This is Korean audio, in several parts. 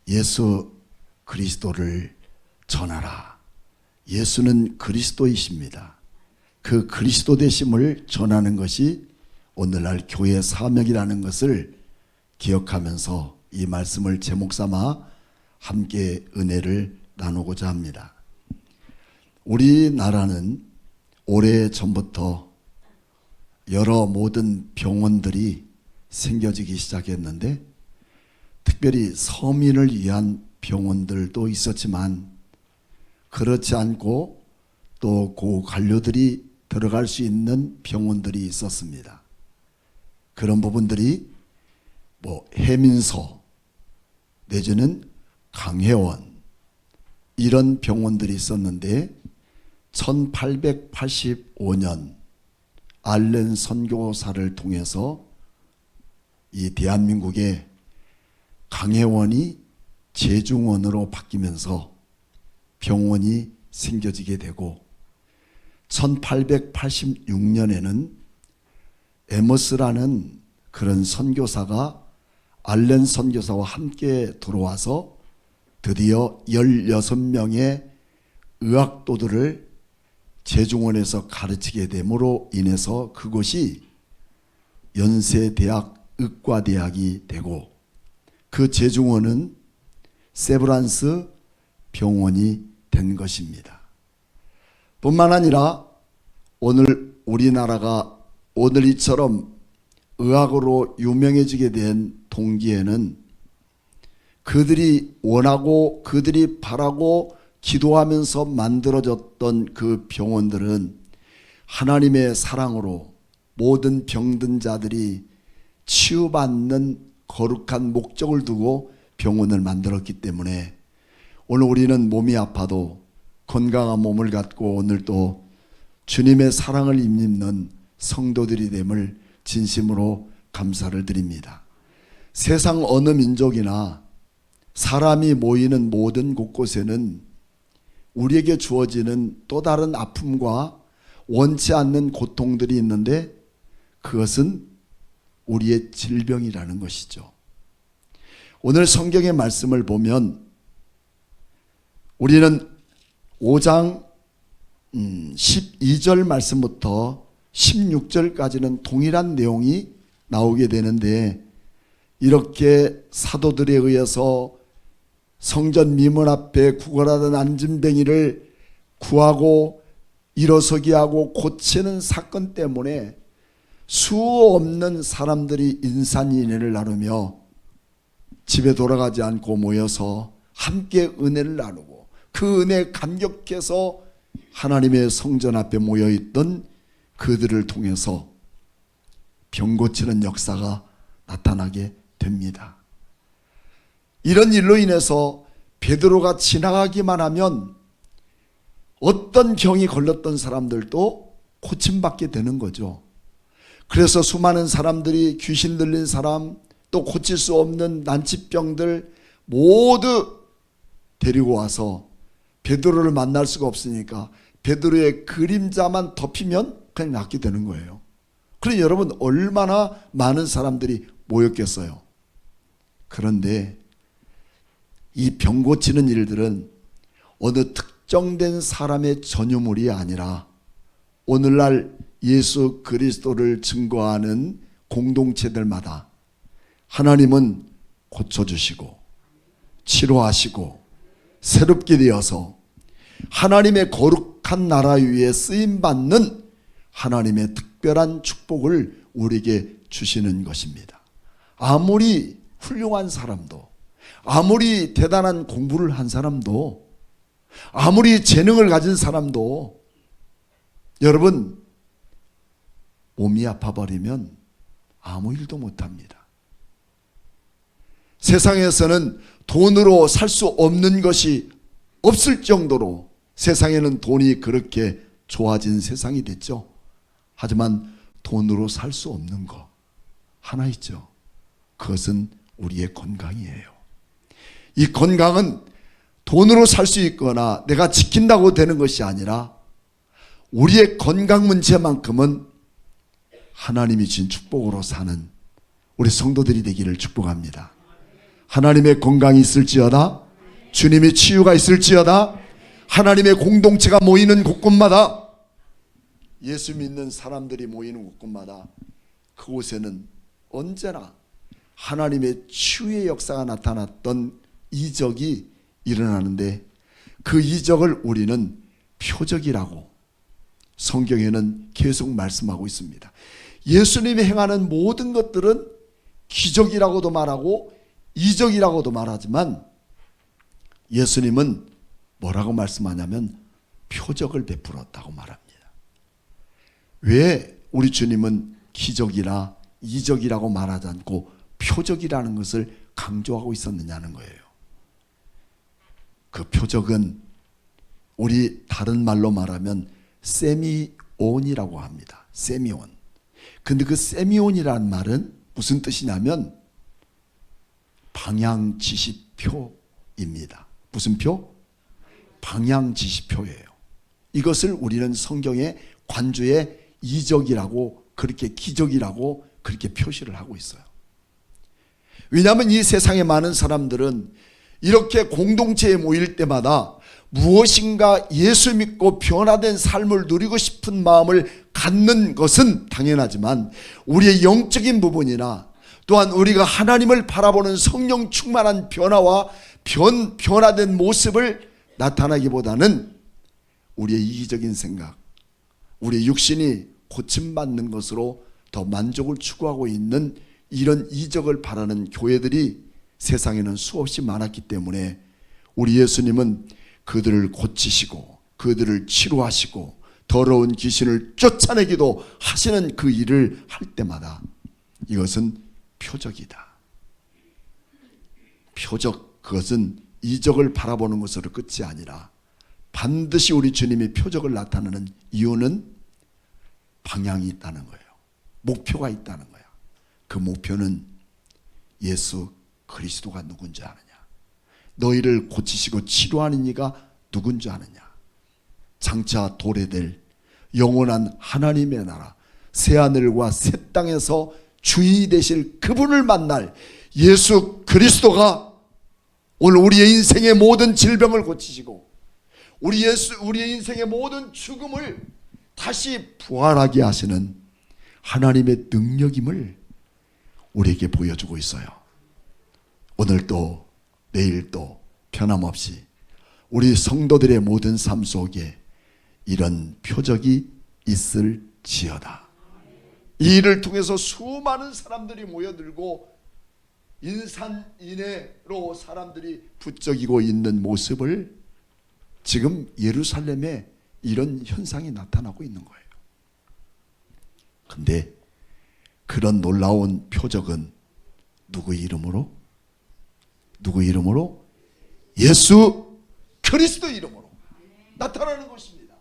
예수 그리스도를 전하라. 예수는 그리스도이십니다. 그 그리스도 되심을 전하는 것이 오늘날 교회 사명이라는 것을 기억하면서 이 말씀을 제목 삼아 함께 은혜를 나누고자 합니다. 우리나라는 오래전부터 여러 모든 병원들이 생겨지기 시작했는데, 특별히 서민을 위한 병원들도 있었지만 그렇지 않고 또 고관료들이 들어갈 수 있는 병원들이 있었습니다. 그런 부분들이 해민소 내지는 강혜원 이런 병원들이 있었는데, 1885년 알렌 선교사를 통해서 이 대한민국의 강혜원이 제중원으로 바뀌면서 병원이 생겨지게 되고, 1886년에는 에머스라는 그런 선교사가 알렌 선교사와 함께 들어와서 드디어 16명의 의학도들을 제중원에서 가르치게 됨으로 인해서 그곳이 연세대학 의과대학이 되고, 그 제중원은 세브란스 병원이 된 것입니다. 뿐만 아니라 오늘 우리나라가 오늘 이처럼 의학으로 유명해지게 된 동기에는 그들이 원하고 그들이 바라고 기도하면서 만들어졌던 그 병원들은 하나님의 사랑으로 모든 병든 자들이 치유받는 거룩한 목적을 두고 병원을 만들었기 때문에 오늘 우리는 몸이 아파도 건강한 몸을 갖고 오늘 또 주님의 사랑을 입는 성도들이 됨을 진심으로 감사를 드립니다. 세상 어느 민족이나 사람이 모이는 모든 곳곳에는 우리에게 주어지는 또 다른 아픔과 원치 않는 고통들이 있는데, 그것은 우리의 질병이라는 것이죠. 오늘 성경의 말씀을 보면 우리는 5장 12절 말씀부터 16절까지는 동일한 내용이 나오게 되는데, 이렇게 사도들에 의해서 성전 미문 앞에 구걸하던 안진뱅이를 구하고 일어서게 하고 고치는 사건 때문에 수 없는 사람들이 인산인해를 나누며 집에 돌아가지 않고 모여서 함께 은혜를 나누고, 그 은혜에 감격해서 하나님의 성전 앞에 모여있던 그들을 통해서 병 고치는 역사가 나타나게 됩니다. 이런 일로 인해서 베드로가 지나가기만 하면 어떤 병이 걸렸던 사람들도 고침받게 되는 거죠. 그래서 수많은 사람들이, 귀신 들린 사람, 또 고칠 수 없는 난치병들 모두 데리고 와서 베드로를 만날 수가 없으니까 베드로의 그림자만 덮이면 그냥 낫게 되는 거예요. 그럼 여러분, 얼마나 많은 사람들이 모였겠어요. 그런데 이 병 고치는 일들은 어느 특정된 사람의 전유물이 아니라 오늘날 예수 그리스도를 증거하는 공동체들마다 하나님은 고쳐주시고 치료하시고 새롭게 되어서 하나님의 거룩한 나라 위에 쓰임받는 하나님의 특별한 축복을 우리에게 주시는 것입니다. 아무리 훌륭한 사람도, 아무리 대단한 공부를 한 사람도, 아무리 재능을 가진 사람도 여러분, 몸이 아파버리면 아무 일도 못합니다. 세상에서는 돈으로 살 수 없는 것이 없을 정도로 세상에는 돈이 그렇게 좋아진 세상이 됐죠. 하지만 돈으로 살 수 없는 거 하나 있죠. 그것은 우리의 건강이에요. 이 건강은 돈으로 살 수 있거나 내가 지킨다고 되는 것이 아니라 우리의 건강 문제만큼은 하나님이 주신 축복으로 사는 우리 성도들이 되기를 축복합니다. 하나님의 건강이 있을지어다. 주님의 치유가 있을지어다. 하나님의 공동체가 모이는 곳곳마다, 예수 믿는 사람들이 모이는 곳곳마다 그곳에는 언제나 하나님의 치유의 역사가 나타났던 이적이 일어나는데, 그 이적을 우리는 표적이라고 성경에는 계속 말씀하고 있습니다. 예수님이 행하는 모든 것들은 기적이라고도 말하고 이적이라고도 말하지만, 예수님은 뭐라고 말씀하냐면 표적을 베풀었다고 말합니다. 왜 우리 주님은 기적이나 이적이라고 말하지 않고 표적이라는 것을 강조하고 있었느냐는 거예요. 그 표적은 우리 다른 말로 말하면 세미온이라고 합니다. 세미온. 근데 그 세미온이라는 말은 무슨 뜻이냐면 방향지시표입니다. 무슨 표? 방향지시표예요. 이것을 우리는 성경의 관조의 이적이라고, 그렇게 기적이라고 그렇게 표시를 하고 있어요. 왜냐하면 이 세상에 많은 사람들은 이렇게 공동체에 모일 때마다 무엇인가 예수 믿고 변화된 삶을 누리고 싶은 마음을 갖는 것은 당연하지만, 우리의 영적인 부분이나 또한 우리가 하나님을 바라보는 성령 충만한 변화와 변화된 모습을 나타나기보다는 우리의 이기적인 생각, 우리의 육신이 고침받는 것으로 더 만족을 추구하고 있는 이런 이적을 바라는 교회들이 세상에는 수없이 많았기 때문에, 우리 예수님은 그들을 고치시고 그들을 치료하시고 더러운 귀신을 쫓아내기도 하시는 그 일을 할 때마다 이것은 표적이다. 표적, 그것은 이적을 바라보는 것으로 끝이 아니라 반드시 우리 주님이 표적을 나타내는 이유는 방향이 있다는 거예요. 목표가 있다는 거야. 그 목표는 예수 그리스도가 누군지 아느냐, 너희를 고치시고 치료하는 이가 누군지 아느냐, 장차 도래될 영원한 하나님의 나라, 새하늘과 새 땅에서 주인이 되실 그분을 만날 예수 그리스도가 오늘 우리의 인생의 모든 질병을 고치시고 우리의 인생의 모든 죽음을 다시 부활하게 하시는 하나님의 능력임을 우리에게 보여주고 있어요. 오늘도 내일도 변함없이 우리 성도들의 모든 삶 속에 이런 표적이 있을지어다. 이 일을 통해서 수많은 사람들이 모여들고 인산인해로 사람들이 부쩍이고 있는 모습을 지금 예루살렘에 이런 현상이 나타나고 있는 거예요. 근데 그런 놀라운 표적은 누구 이름으로? 누구 이름으로? 예수 그리스도 이름으로 나타나는 것입니다.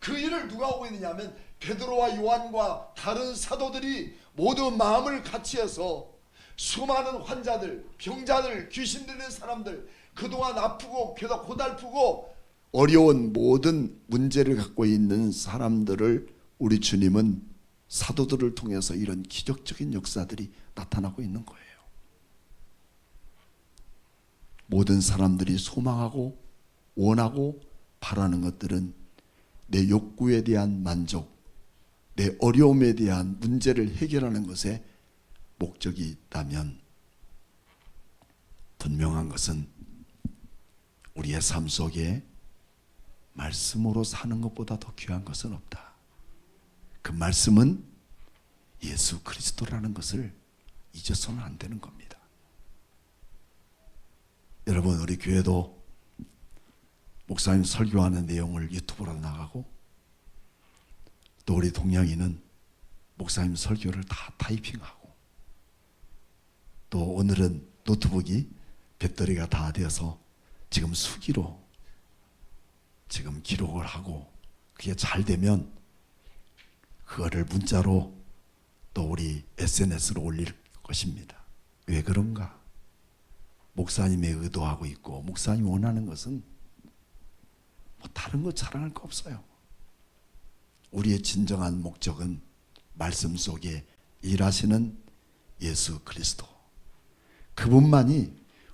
그 일을 누가 하고 있느냐면 베드로와 요한과 다른 사도들이 모두 마음을 같이해서 수많은 환자들, 병자들, 귀신 들린 사람들, 그동안 아프고 고달프고 어려운 모든 문제를 갖고 있는 사람들을 우리 주님은 사도들을 통해서 이런 기적적인 역사들이 나타나고 있는 거예요. 모든 사람들이 소망하고 원하고 바라는 것들은 내 욕구에 대한 만족, 내 어려움에 대한 문제를 해결하는 것에 목적이 있다면, 분명한 것은 우리의 삶 속에 말씀으로 사는 것보다 더 귀한 것은 없다. 그 말씀은 예수 그리스도라는 것을 잊어서는 안 되는 겁니다. 여러분, 우리 교회도 목사님 설교하는 내용을 유튜브로 나가고, 또 우리 동양인은 목사님 설교를 다 타이핑하고, 또 오늘은 노트북이 배터리가 다 되어서 지금 수기로 지금 기록을 하고, 그게 잘 되면 그거를 문자로 또 우리 SNS로 올릴 것입니다. 왜 그런가? 목사님의 의도하고 있고, 목사님이 원하는 것은 뭐 다른 거 자랑할 거 없어요. 우리의 진정한 목적은 말씀 속에 일하시는 예수 그리스도, 그분만이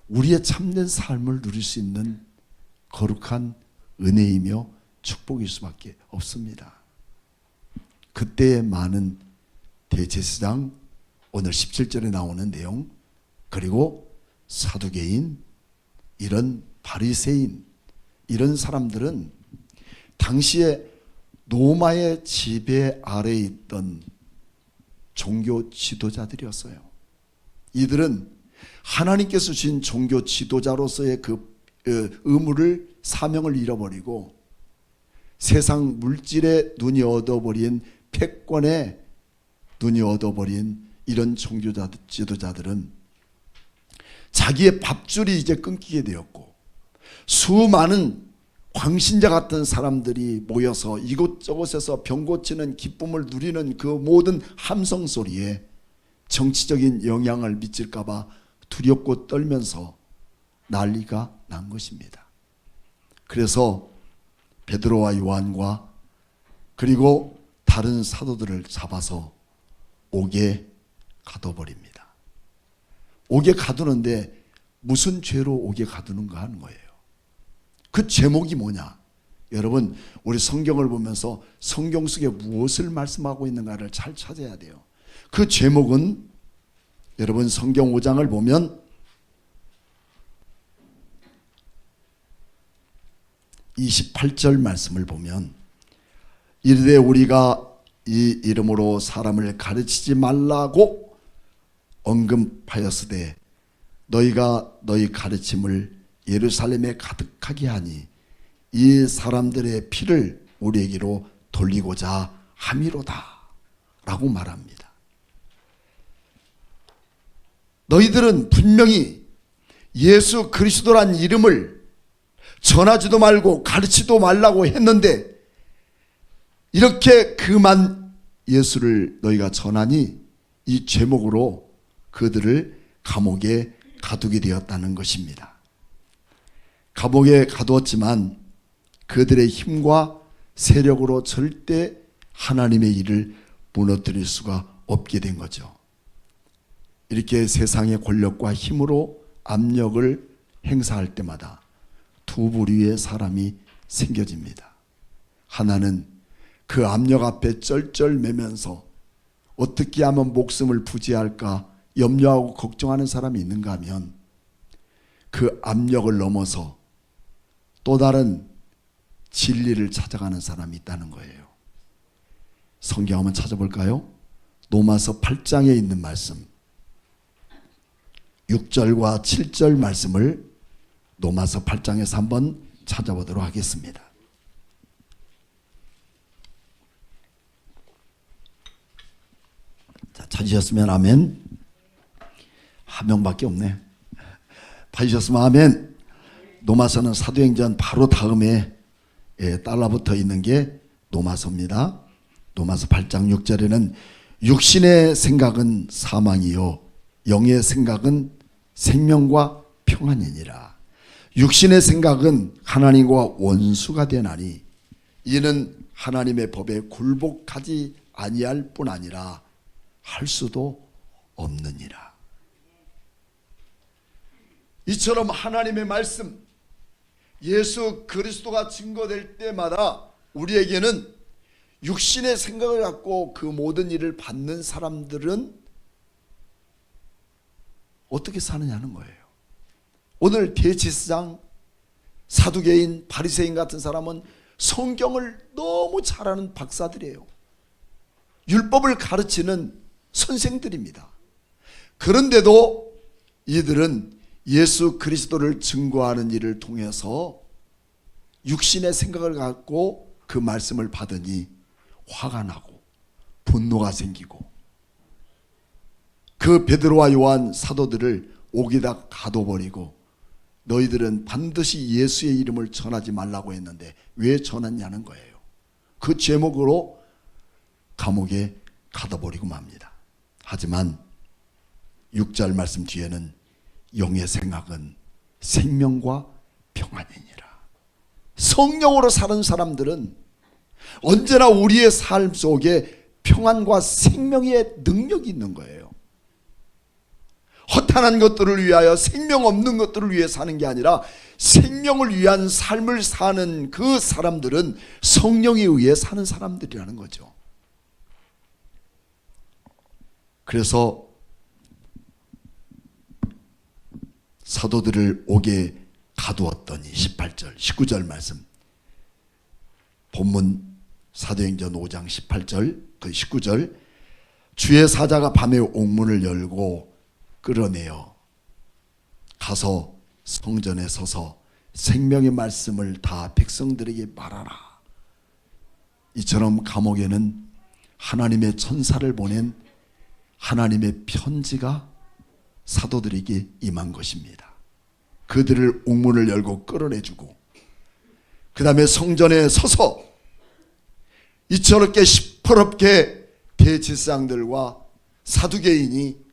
우리의 참된 삶을 누릴 수 있는 거룩한 은혜이며 축복일 수밖에 없습니다. 그때의 많은 대제사장, 오늘 17절에 나오는 내용, 그리고 사두개인, 이런 바리새인, 이런 사람들은 당시에 로마의 지배 아래에 있던 종교 지도자들이었어요. 이들은 하나님께서 주신 종교 지도자로서의 그 의무를, 사명을 잃어버리고 세상 물질에 눈이 얻어버린, 패권에 눈이 얻어버린 이런 종교 지도자들은 자기의 밥줄이 이제 끊기게 되었고, 수많은 광신자 같은 사람들이 모여서 이곳저곳에서 병 고치는 기쁨을 누리는 그 모든 함성 소리에 정치적인 영향을 미칠까봐 두렵고 떨면서 난리가 난 것입니다. 그래서 베드로와 요한과 그리고 다른 사도들을 잡아서 옥에 가둬버립니다. 옥에 가두는데 무슨 죄로 옥에 가두는가 하는 거예요. 그 제목이 뭐냐? 여러분, 우리 성경을 보면서 성경 속에 무엇을 말씀하고 있는가를 잘 찾아야 돼요. 그 제목은 여러분 성경 5장을 보면 28절 말씀을 보면, 이르되 우리가 이 이름으로 사람을 가르치지 말라고 언급하였으되 너희가 너희 가르침을 예루살렘에 가득하게 하니 이 사람들의 피를 우리에게로 돌리고자 함이로다 라고 말합니다. 너희들은 분명히 예수 그리스도란 이름을 전하지도 말고 가르치도 말라고 했는데 이렇게 그만 예수를 너희가 전하니 이 제목으로 그들을 감옥에 가두게 되었다는 것입니다. 감옥에 가두었지만 그들의 힘과 세력으로 절대 하나님의 일을 무너뜨릴 수가 없게 된 거죠. 이렇게 세상의 권력과 힘으로 압력을 행사할 때마다 두 부류의 사람이 생겨집니다. 하나는 그 압력 앞에 쩔쩔매면서 어떻게 하면 목숨을 부지할까 염려하고 걱정하는 사람이 있는가 하면, 그 압력을 넘어서 또 다른 진리를 찾아가는 사람이 있다는 거예요. 성경 한번 찾아볼까요? 로마서 8장에 있는 말씀, 6절과 7절 말씀을 로마서 8장에서 한번 찾아보도록 하겠습니다. 자, 찾으셨으면 아멘. 한 명밖에 없네. 찾으셨으면 아멘. 로마서는 사도행전 바로 다음에 따라붙어 있는 게 로마서입니다. 로마서 8장 6절에는 육신의 생각은 사망이요 영의 생각은 생명과 평안이니라. 육신의 생각은 하나님과 원수가 되나니 이는 하나님의 법에 굴복하지 아니할 뿐 아니라 할 수도 없느니라. 이처럼 하나님의 말씀, 예수 그리스도가 증거될 때마다 우리에게는 육신의 생각을 갖고 그 모든 일을 받는 사람들은 어떻게 사느냐는 거예요. 오늘 대제사장, 사두개인, 바리새인 같은 사람은 성경을 너무 잘하는 박사들이에요. 율법을 가르치는 선생들입니다. 그런데도 이들은 예수 그리스도를 증거하는 일을 통해서 육신의 생각을 갖고 그 말씀을 받으니 화가 나고 분노가 생기고 그 베드로와 요한 사도들을 옥에다 가둬버리고 너희들은 반드시 예수의 이름을 전하지 말라고 했는데 왜 전했냐는 거예요. 그 제목으로 감옥에 가둬버리고 맙니다. 하지만 6절 말씀 뒤에는 영의 생각은 생명과 평안이니라. 성령으로 사는 사람들은 언제나 우리의 삶 속에 평안과 생명의 능력이 있는 거예요. 허탄한 것들을 위하여 생명 없는 것들을 위해 사는 게 아니라 생명을 위한 삶을 사는 그 사람들은 성령에 의해 사는 사람들이라는 거죠. 그래서 사도들을 옥에 가두었더니 18절 19절 말씀, 본문 사도행전 5장 18절 그 19절, 주의 사자가 밤에 옥문을 열고 끌어내어 가서 성전에 서서 생명의 말씀을 다 백성들에게 말하라. 이처럼 감옥에는 하나님의 천사를 보낸 하나님의 편지가 사도들에게 임한 것입니다. 그들을 옥문을 열고 끌어내주고 그 다음에 성전에 서서 이처렇게 시퍼럽게 대제사장들과 사두개인이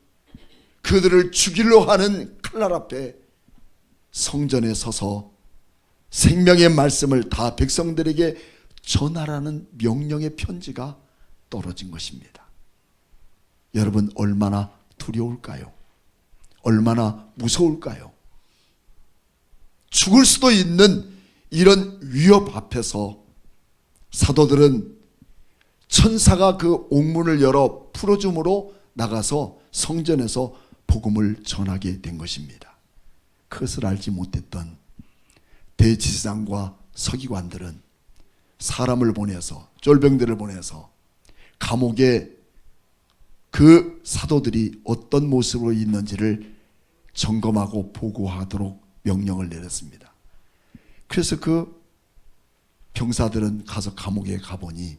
그들을 죽이려 하는 칼날 앞에 성전에 서서 생명의 말씀을 다 백성들에게 전하라는 명령의 편지가 떨어진 것입니다. 여러분, 얼마나 두려울까요? 얼마나 무서울까요? 죽을 수도 있는 이런 위협 앞에서 사도들은 천사가 그 옥문을 열어 풀어줌으로 나가서 성전에서 복음을 전하게 된 것입니다. 그것을 알지 못했던 대제사장과 서기관들은 사람을 보내서, 쫄병들을 보내서 감옥에 그 사도들이 어떤 모습으로 있는지를 점검하고 보고하도록 명령을 내렸습니다. 그래서 그 병사들은 가서 감옥에 가보니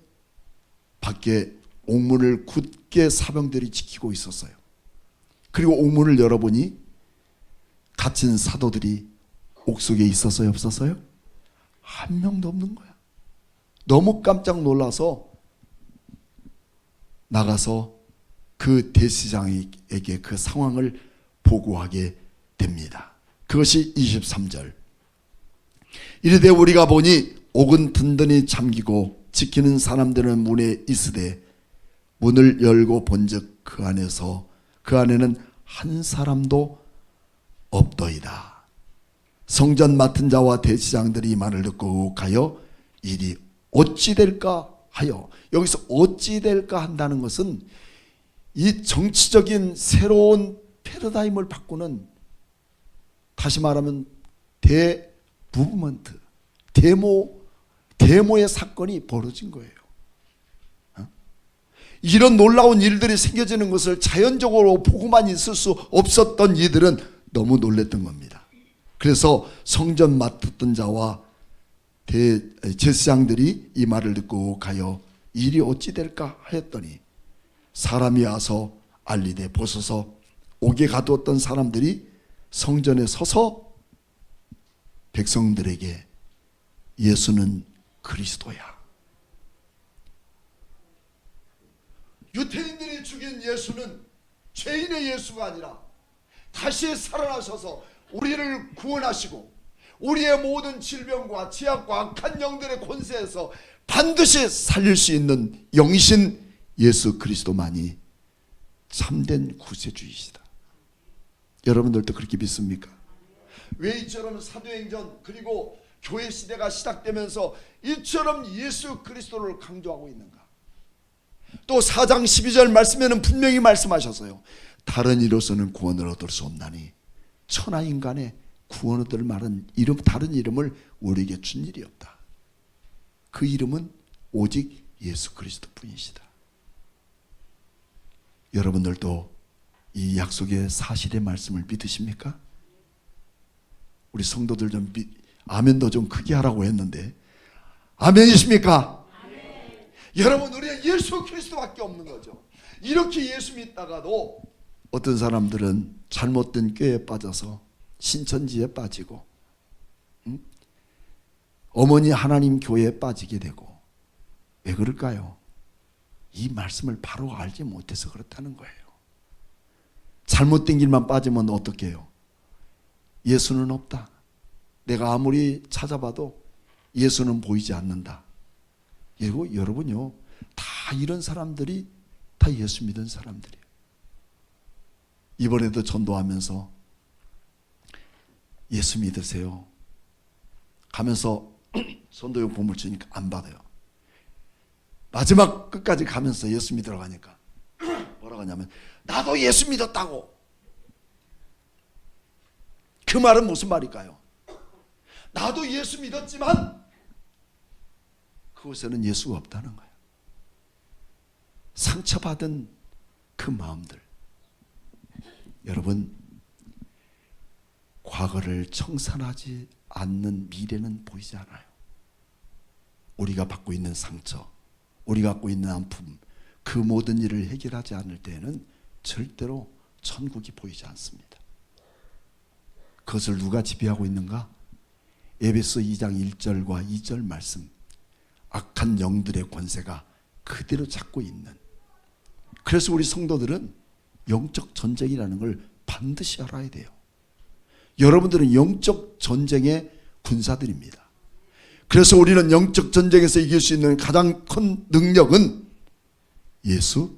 밖에 옥문을 굳게 사병들이 지키고 있었어요. 그리고 옥문을 열어보니 갇힌 사도들이 옥속에 있었어요, 없었어요? 한 명도 없는 거야. 너무 깜짝 놀라서 나가서 그 대제사장에게 그 상황을 보고하게 됩니다. 그것이 23절. 이르되 우리가 보니 옥은 든든히 잠기고 지키는 사람들은 문에 있으되 문을 열고 본즉 그 안에는 한 사람도 없더이다. 성전 맡은 자와 대제사장들이 이 말을 듣고 가여 일이 어찌 될까 하여, 여기서 어찌 될까 한다는 것은 이 정치적인 새로운 패러다임을 바꾸는, 다시 말하면 대무브먼트, 데모의 사건이 벌어진 거예요. 이런 놀라운 일들이 생겨지는 것을 자연적으로 보고만 있을 수 없었던 이들은 너무 놀랬던 겁니다. 그래서 성전 맡았던 자와 제사장들이 이 말을 듣고 가여 일이 어찌 될까 하였더니 사람이 와서 알리되 보소서 옥에 가두었던 사람들이 성전에 서서 백성들에게 예수는 그리스도야, 유태인들이 죽인 예수는 죄인의 예수가 아니라 다시 살아나셔서 우리를 구원하시고 우리의 모든 질병과 지약과 악한 영들의 권세에서 반드시 살릴 수 있는 영이신 예수 그리스도만이 참된 구세주이시다. 여러분들도 그렇게 믿습니까? 왜 이처럼 사도행전 그리고 교회 시대가 시작되면서 이처럼 예수 그리스도를 강조하고 있는가? 또 4장 12절 말씀에는 분명히 말씀하셨어요. 다른 이로서는 구원을 얻을 수 없나니 천하 인간의 구원 얻을 말은 다른 이름을 우리에게 준 일이 없다. 그 이름은 오직 예수 그리스도 뿐이시다. 여러분들도 이 약속의 사실의 말씀을 믿으십니까? 우리 성도들 좀 아멘도 좀 크게 하라고 했는데 아멘이십니까? 아멘. 여러분, 우리가 예수 그리스도밖에 없는 거죠. 이렇게 예수 믿다가도 어떤 사람들은 잘못된 꾀에 빠져서 신천지에 빠지고 어머니 하나님 교회에 빠지게 되고, 왜 그럴까요? 이 말씀을 바로 알지 못해서 그렇다는 거예요. 잘못된 길만 빠지면 어떻게 해요? 예수는 없다. 내가 아무리 찾아봐도 예수는 보이지 않는다. 그리고 여러분요, 다 이런 사람들이 다 예수 믿은 사람들이에요. 이번에도 전도하면서 예수 믿으세요 가면서 전도용품을 주니까 안 받아요. 마지막 끝까지 가면서 예수 믿으러 가니까 뭐라고 하냐면 나도 예수 믿었다고. 그 말은 무슨 말일까요? 나도 예수 믿었지만 그곳에는 예수가 없다는 거예요. 상처받은 그 마음들. 여러분, 과거를 청산하지 않는 미래는 보이지 않아요. 우리가 받고 있는 상처, 우리가 갖고 있는 아픔, 그 모든 일을 해결하지 않을 때에는 절대로 천국이 보이지 않습니다. 그것을 누가 지배하고 있는가? 에베소 2장 1절과 2절 말씀. 악한 영들의 권세가 그대로 잡고 있는. 그래서 우리 성도들은 영적 전쟁이라는 걸 반드시 알아야 돼요. 여러분들은 영적 전쟁의 군사들입니다. 그래서 우리는 영적 전쟁에서 이길 수 있는 가장 큰 능력은 예수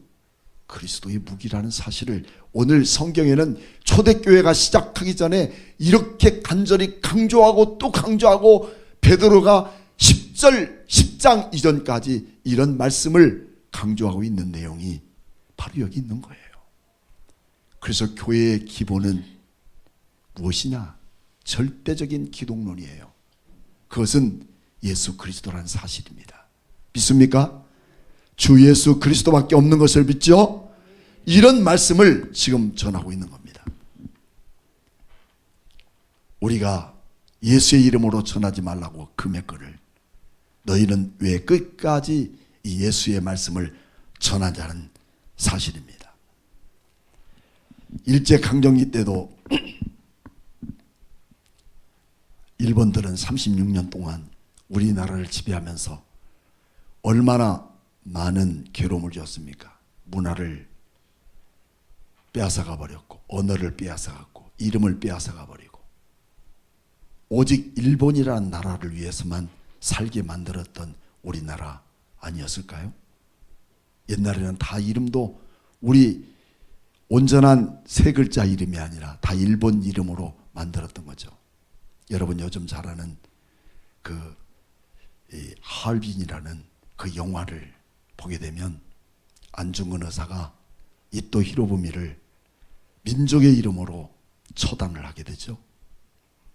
그리스도의 무기라는 사실을 오늘 성경에는 초대교회가 시작하기 전에 이렇게 간절히 강조하고 또 강조하고 베드로가 10장 이전까지 이런 말씀을 강조하고 있는 내용이 바로 여기 있는 거예요. 그래서 교회의 기본은 무엇이냐? 절대적인 기독론이에요. 그것은 예수 그리스도라는 사실입니다. 믿습니까? 주 예수 그리스도밖에 없는 것을 믿죠? 이런 말씀을 지금 전하고 있는 겁니다. 우리가 예수의 이름으로 전하지 말라고 금했거늘 너희는 왜 끝까지 이 예수의 말씀을 전하자는 사실입니다. 일제강점기 때도 일본들은 36년 동안 우리나라를 지배하면서 얼마나 많은 괴로움을 줬습니까? 문화를 빼앗아가 버렸고 언어를 빼앗아갔고 이름을 빼앗아가 버리고 오직 일본이라는 나라를 위해서만 살게 만들었던 우리나라 아니었을까요? 옛날에는 다 이름도 우리 온전한 세 글자 이름이 아니라 다 일본 이름으로 만들었던 거죠. 여러분 요즘 잘 아는 그 하얼빈이라는 그 영화를 보게 되면 안중근 의사가 이토 히로부미를 민족의 이름으로 처단을 하게 되죠.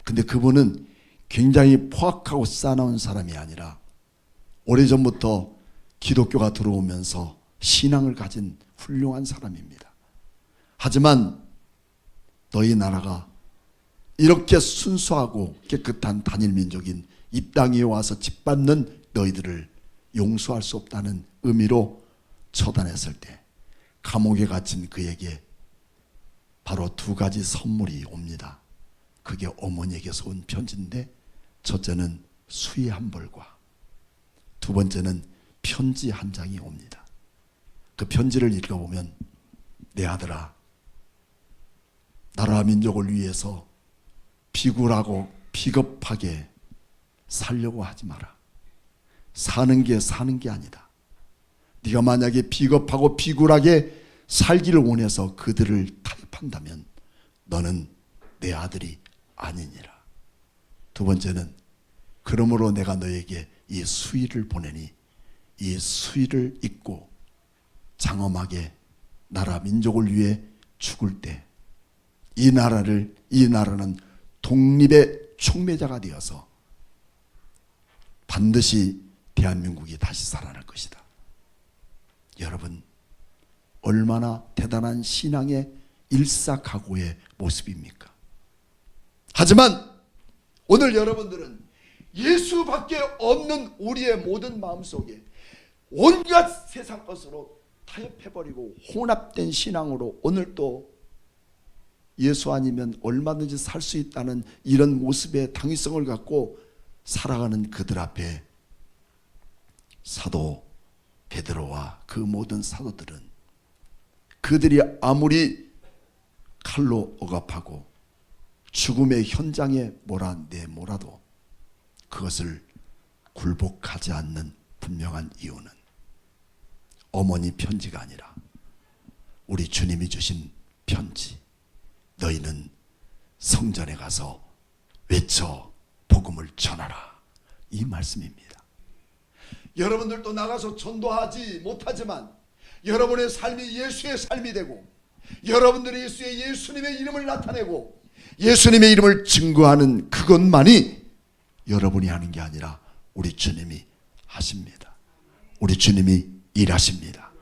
근데 그분은 굉장히 포악하고 싸나운 사람이 아니라 오래전부터 기독교가 들어오면서 신앙을 가진 훌륭한 사람입니다. 하지만 너희 나라가 이렇게 순수하고 깨끗한 단일 민족인 이 땅에 와서 짓밟는 너희들을 용서할 수 없다는 의미로 처단했을 때 감옥에 갇힌 그에게 바로 두 가지 선물이 옵니다. 그게 어머니에게서 온 편지인데 첫째는 수의 한 벌과 두 번째는 편지 한 장이 옵니다. 그 편지를 읽어보면 내 아들아 나라 민족을 위해서 비굴하고 비겁하게 살려고 하지 마라. 사는 게 아니다. 네가 만약에 비겁하고 비굴하게 살기를 원해서 그들을 타협한다면 너는 내 아들이 아니니라. 두 번째는 그러므로 내가 너에게 이 수의를 보내니 이 수의를 입고 장엄하게 나라 민족을 위해 죽을 때 이 나라는 독립의 촉매자가 되어서 반드시 대한민국이 다시 살아날 것이다. 여러분 얼마나 대단한 신앙의 일사각오의 모습입니까? 하지만 오늘 여러분들은 예수밖에 없는 우리의 모든 마음속에 온갖 세상 것으로 타협해버리고 혼합된 신앙으로 오늘 또 예수 아니면 얼마든지 살 수 있다는 이런 모습의 당위성을 갖고 살아가는 그들 앞에 사도 베드로와 그 모든 사도들은 그들이 아무리 칼로 억압하고 죽음의 현장에 몰아내몰아도 그것을 굴복하지 않는 분명한 이유는 어머니 편지가 아니라 우리 주님이 주신 편지 너희는 성전에 가서 외쳐 복음을 전하라. 이 말씀입니다. 여러분들도 나가서 전도하지 못하지만 여러분의 삶이 예수의 삶이 되고 여러분들이 예수님의 이름을 나타내고 예수님의 이름을 증거하는 그것만이 여러분이 하는 게 아니라 우리 주님이 하십니다. 우리 주님이 일하십니다.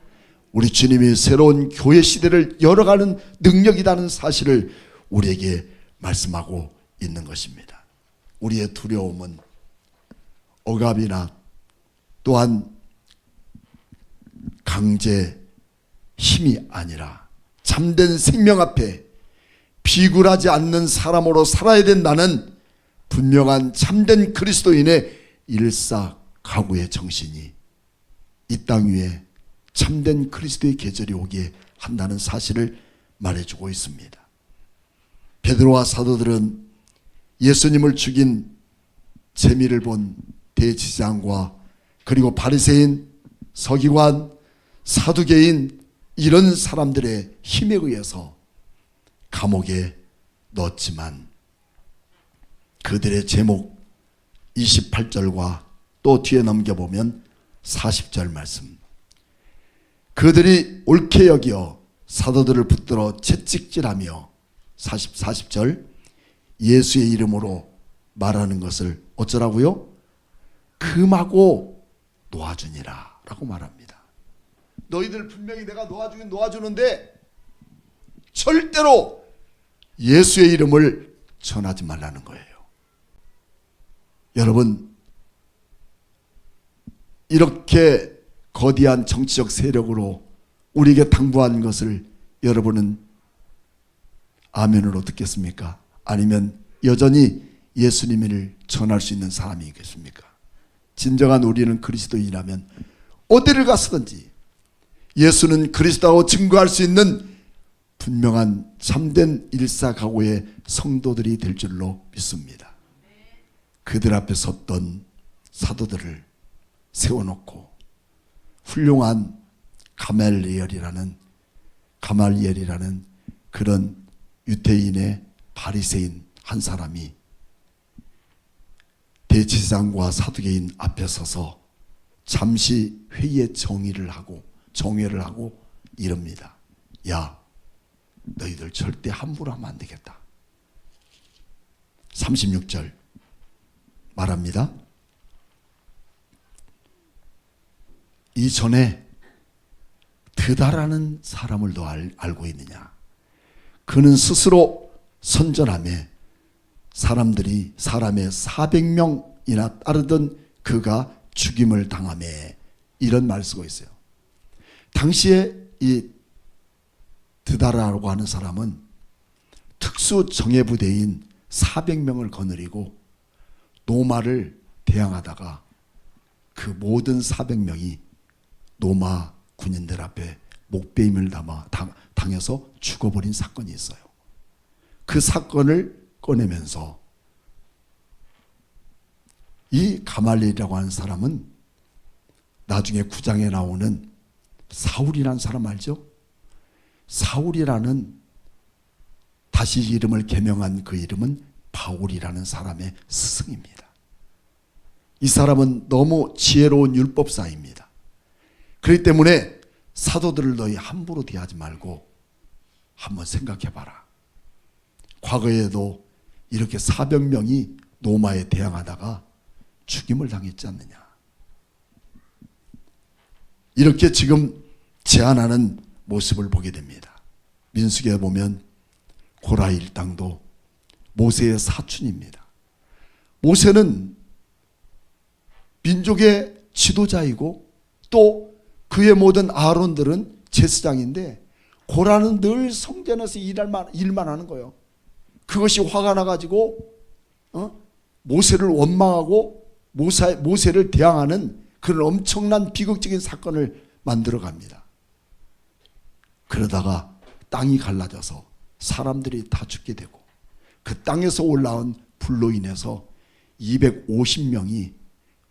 우리 주님이 새로운 교회 시대를 열어가는 능력이라는 사실을 우리에게 말씀하고 있는 것입니다. 우리의 두려움은 억압이나 또한 강제 힘이 아니라 참된 생명 앞에 비굴하지 않는 사람으로 살아야 된다는 분명한 참된 그리스도인의 일사각오의 정신이 이 땅 위에 참된 그리스도의 계절이 오게 한다는 사실을 말해주고 있습니다. 베드로와 사도들은 예수님을 죽인 재미를 본 대제사장과 그리고 바리새인, 서기관, 사두개인 이런 사람들의 힘에 의해서 감옥에 넣었지만 그들의 제목 28절과 또 뒤에 넘겨보면 40절 말씀, 그들이 옳게 여겨 사도들을 붙들어 채찍질하며 40절 예수의 이름으로 말하는 것을 어쩌라고요? 금하고 놓아주니라 라고 말합니다. 너희들 분명히 내가 놓아주긴 놓아주는데 절대로 예수의 이름을 전하지 말라는 거예요. 여러분, 이렇게 거대한 정치적 세력으로 우리에게 당부한 것을 여러분은 아멘으로 듣겠습니까? 아니면 여전히 예수님을 전할 수 있는 사람이겠습니까? 진정한 우리는 그리스도인이라면 어디를 갔든지 예수는 그리스도라고 증거할 수 있는 분명한 참된 일사각오의 성도들이 될 줄로 믿습니다. 그들 앞에 섰던 사도들을 세워놓고 훌륭한 가말리엘이라는 그런 유대인의 바리새인 한 사람이 대제사장과 사두개인 앞에 서서 잠시 회의의 정회를 하고 이럽니다. 야, 너희들 절대 함부로 하면 안 되겠다. 36절 말합니다. 이전에 드다라는 사람을 너 알고 있느냐? 그는 스스로 선전하며 사람의 400명이나 따르던 그가 죽임을 당하며 이런 말을 쓰고 있어요. 당시에 이 드다라라고 하는 사람은 특수 정예부대인 400명을 거느리고 노마를 대항하다가 그 모든 400명이 노마 군인들 앞에 목베임을 당해서 죽어버린 사건이 있어요. 그 사건을 꺼내면서 이 가말리엘이라고 하는 사람은 나중에 9장에 나오는 사울이라는 사람 알죠? 사울이라는 다시 이름을 개명한 그 이름은 바울이라는 사람의 스승입니다. 이 사람은 너무 지혜로운 율법사입니다. 그렇기 때문에 사도들을 너희 함부로 대하지 말고 한번 생각해봐라. 과거에도 이렇게 400명이 노마에 대항하다가 죽임을 당했지 않느냐. 이렇게 지금 제안하는 모습을 보게 됩니다. 민수기에 보면 고라 일당도 모세의 사촌입니다. 모세는 민족의 지도자이고 또 그의 모든 아론들은 제사장인데 고라는 늘 성전에서 일만 하는 거예요. 그것이 화가 나가지고 모세를 원망하고 모세를 대항하는 그런 엄청난 비극적인 사건을 만들어 갑니다. 그러다가 땅이 갈라져서 사람들이 다 죽게 되고 그 땅에서 올라온 불로 인해서 250명이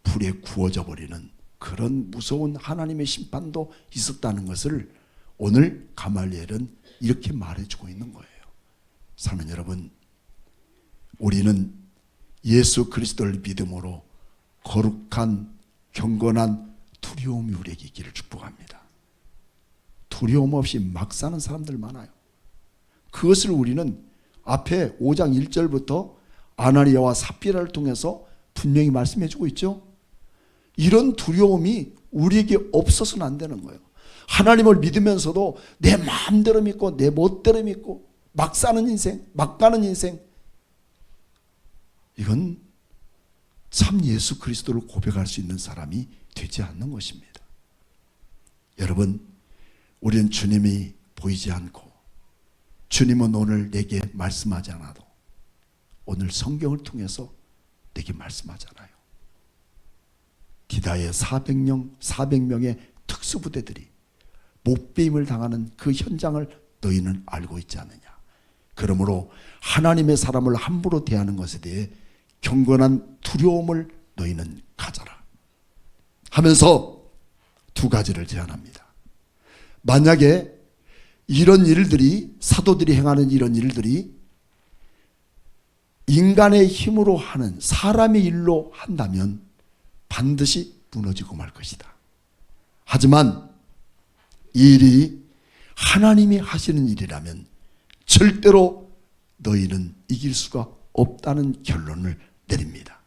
불에 구워져 버리는 그런 무서운 하나님의 심판도 있었다는 것을 오늘 가말리엘은 이렇게 말해주고 있는 거예요. 사는 여러분, 우리는 예수 그리스도를 믿음으로 거룩한 경건한 두려움이 우리에게 있기를 축복합니다. 두려움 없이 막 사는 사람들 많아요. 그것을 우리는 앞에 5장 1절부터 아나니아와 삽비라를 통해서 분명히 말씀해 주고 있죠. 이런 두려움이 우리에게 없어서는 안 되는 거예요. 하나님을 믿으면서도 내 마음대로 믿고 내 멋대로 믿고 막 사는 인생, 막 가는 인생, 이건 참 예수 그리스도를 고백할 수 있는 사람이 되지 않는 것입니다. 여러분, 우리는 주님이 보이지 않고 주님은 오늘 내게 말씀하지 않아도 오늘 성경을 통해서 내게 말씀하잖아요. 디다의 400명의 특수부대들이 목배임을 당하는 그 현장을 너희는 알고 있지 않느냐. 그러므로 하나님의 사람을 함부로 대하는 것에 대해 경건한 두려움을 너희는 가져라 하면서 두 가지를 제안합니다. 만약에 이런 일들이, 사도들이 행하는 이런 일들이 인간의 힘으로 하는, 사람의 일로 한다면 반드시 무너지고 말 것이다. 하지만 이 일이 하나님이 하시는 일이라면 절대로 너희는 이길 수가 없다는 결론을 내립니다.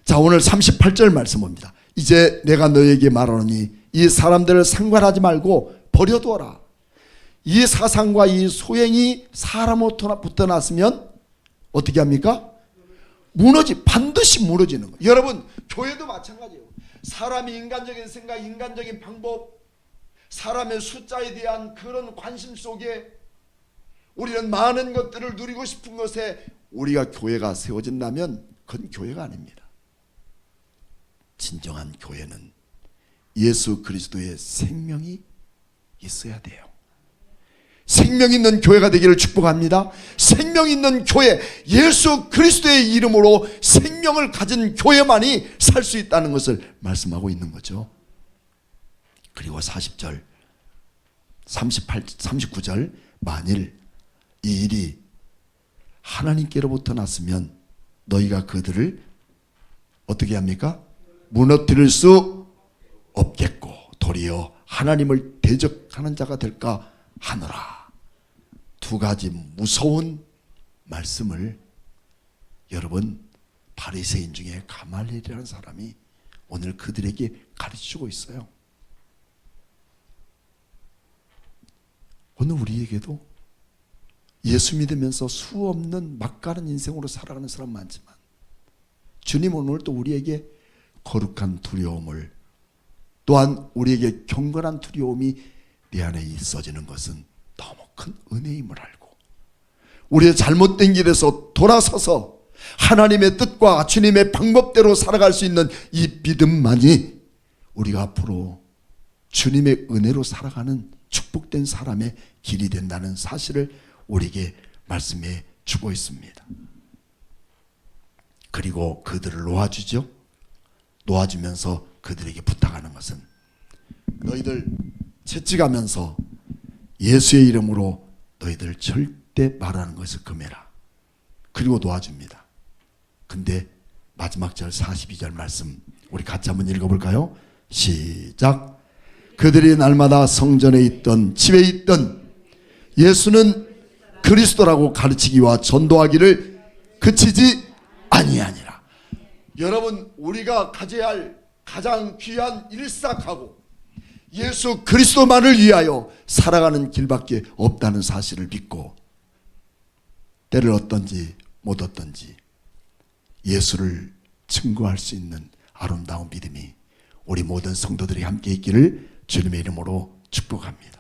자, 오늘 38절 말씀 봅니다. 이제 내가 너에게 말하노니 이 사람들을 상관하지 말고 버려두어라. 이 사상과 이 소행이 사람으로부터 났으면 어떻게 합니까? 반드시 무너지는 거예요. 여러분, 교회도 마찬가지예요. 사람이 인간적인 생각, 인간적인 방법, 사람의 숫자에 대한 그런 관심 속에 우리는 많은 것들을 누리고 싶은 것에 우리가 교회가 세워진다면 그건 교회가 아닙니다. 진정한 교회는 예수 그리스도의 생명이 있어야 돼요. 생명 있는 교회가 되기를 축복합니다. 생명 있는 교회, 예수 그리스도의 이름으로 생명을 가진 교회만이 살 수 있다는 것을 말씀하고 있는 거죠. 그리고 40절, 39절, 만일 이 일이 하나님께로부터 났으면 너희가 그들을 어떻게 합니까? 무너뜨릴 수 없겠고 도리어 하나님을 대적하는 자가 될까 하노라. 두 가지 무서운 말씀을 여러분, 바리새인 중에 가말리엘이라는 사람이 오늘 그들에게 가르치고 있어요. 오늘 우리에게도 예수 믿으면서 수없는 막가는 인생으로 살아가는 사람 많지만 주님은 오늘 또 우리에게 거룩한 두려움을, 또한 우리에게 경건한 두려움이 내 안에 있어지는 것은 너무 큰 은혜임을 알고 우리의 잘못된 길에서 돌아서서 하나님의 뜻과 주님의 방법대로 살아갈 수 있는 이 믿음만이 우리가 앞으로 주님의 은혜로 살아가는 축복된 사람의 길이 된다는 사실을 우리에게 말씀해 주고 있습니다. 그리고 그들을 놓아주죠. 놓아주면서 그들에게 부탁하는 것은 너희들 채찍하면서 예수의 이름으로 너희들 절대 말하는 것을 금해라. 그리고 놓아줍니다. 근데 마지막 절 42절 말씀 우리 같이 한번 읽어볼까요? 시작. 그들이 날마다 성전에 있던 집에 있던 예수는 그리스도라고 가르치기와 전도하기를 그치지 아니하니라. 여러분, 우리가 가져야 할 가장 귀한 일삭하고 예수 그리스도만을 위하여 살아가는 길밖에 없다는 사실을 믿고 때를 얻든지 못 얻든지 예수를 증거할 수 있는 아름다운 믿음이 우리 모든 성도들이 함께 있기를 주님의 이름으로 축복합니다.